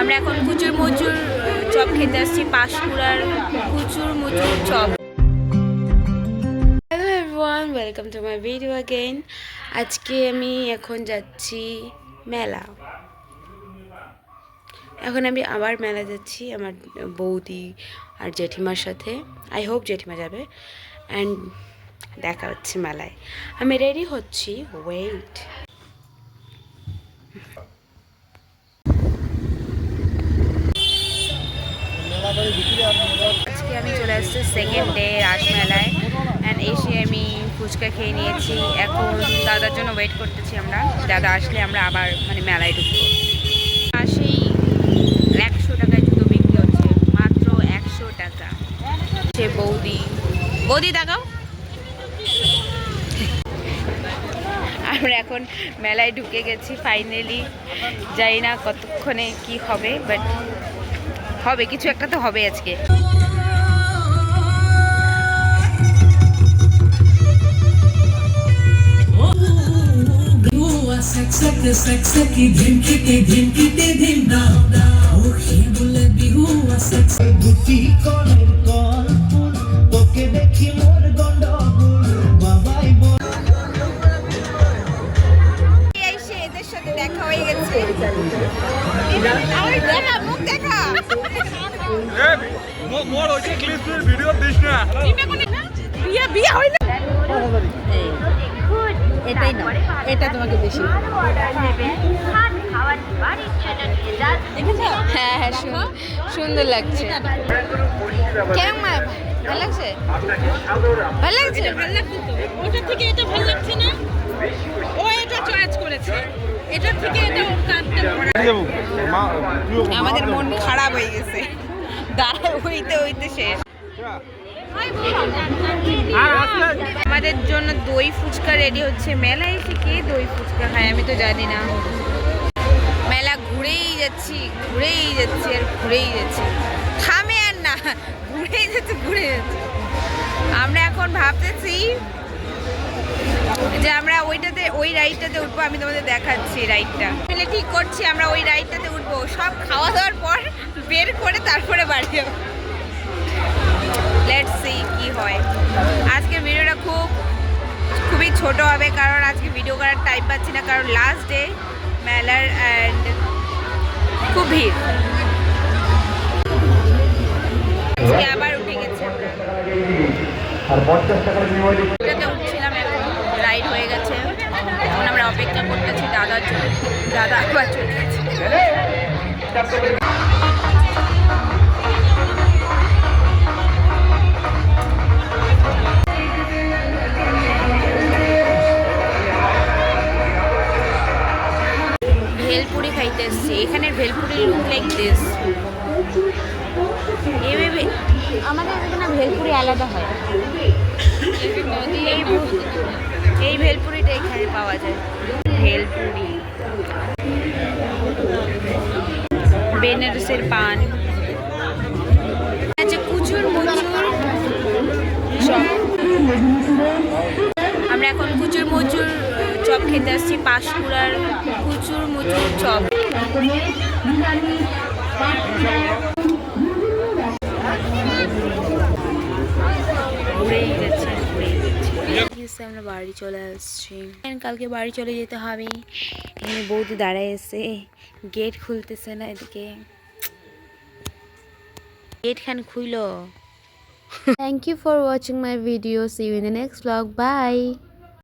আমরা এখন কুচুর মুচুর চপ খেতে আসছি, পাঁশকুড়ার কুচুর মুচুর chop. Hello everyone, welcome to my video again. আজকে আমি এখন যাচ্ছি মেলা। এখন আমি আবার মেলা যাচ্ছি আমার বৌদি আর জেঠিমার সাথে। আই হোপ জেঠিমা যাবে। অ্যান্ড দেখা হচ্ছে মেলায়। আমি রেডি হচ্ছি, ওয়েট। আজকে আমি চলে আসছি সেকেন্ড ডে রাসমেলায়। অ্যান্ড এসে আমি ফুচকা খেয়ে নিয়েছি। এখন দাদার জন্য ওয়েট করতেছি আমরা। দাদা আসলে আমরা আবার মেলায় ঢুকবো। পাশেই 100 টাকায় জুতো বিক্রি হচ্ছে, মাত্র 100 টাকা। সে বৌদি দেখাও। আমরা এখন মেলায় ঢুকে গেছি ফাইনালি। জানি না কতক্ষণে কি হবে, বাট হবে, কিছু একটা তো হবে আজকে। এদের সাথে দেখা হয়ে গেছে। মুখ দেখা ভিডিও দিস না। বিয়ে হইল, এটাই না, এটা তোমাকে বেশি। হ্যাঁ হ্যাঁ, সুন্দর লাগছে। কেমন ভালো লাগছে? ভালো লাগছে, ভালো লাগছে তো। ওটা থেকে এটা ভালো লাগছে না? ও এটা চয়েস করেছে, এটা থেকে এটা আমাদের মন খারাপ হয়ে গেছে। দাঁড়ায় হইতে শেষ। আমাদের জন্য দই ফুচকা রেডি হচ্ছে। মেলায় এসে কে দই ফুচকা খায় আমি তো জানি না। মেলা ঘুরেই যাচ্ছি আর ঘুরেই যাচ্ছি, থামে আর না, ঘুরেই যাচ্ছে। আমরা এখন ভাবতেছি যে আমরা ওই রাইডটাতে উঠবো। আমি তোমাদের দেখাচ্ছি রাইডটা। ঠিক করছি, আমরা ওই রাইডটাতে উঠবো। সব খাওয়া দাওয়ার পর বের করে তারপরে বাড়ি যাবো। লেটস সি কি হয়। আজকের ভিডিওটা খুবই ছোট হবে, কারণ আজকে ভিডিও করার টাইম পাচ্ছি না, কারণ লাস্ট ডে মেলার অ্যান্ড খুব ভিড়। আজকে আবার উঠে গেছে আমরা উঠছিলাম, এখন রাইড হয়ে গেছে। এখন আমরা অপেক্ষা করতেছি দাদার জন্য। দাদা আবার চলে গেছে। ভেলপুরি খাইতে এসছি। এখানের ভেলপুরি লুক লাইক দিস। আমাদের এখানে ভেলপুরি আলাদা হয়। এই ভেলপুরিটা এখানে পাওয়া যায়। ভেলপুরি, বেনারসের পান, আচ্ছা কুচুর মুচুর চপ। আমরা এখন কুচুর মুচুর চপ খেতে আসছি, পাঁশকুড়ার কুচুর মুচুর চপ। আমরা বাড়ি চলে আসছি। কালকে বাড়ি চলে যেতে হবে। এখানে বৌদি দাঁড়ায় এসে, গেট খুলতেছে না। এদিকে গেট খান খুইল। Thank you for watching my video. See you in the next vlog. Bye.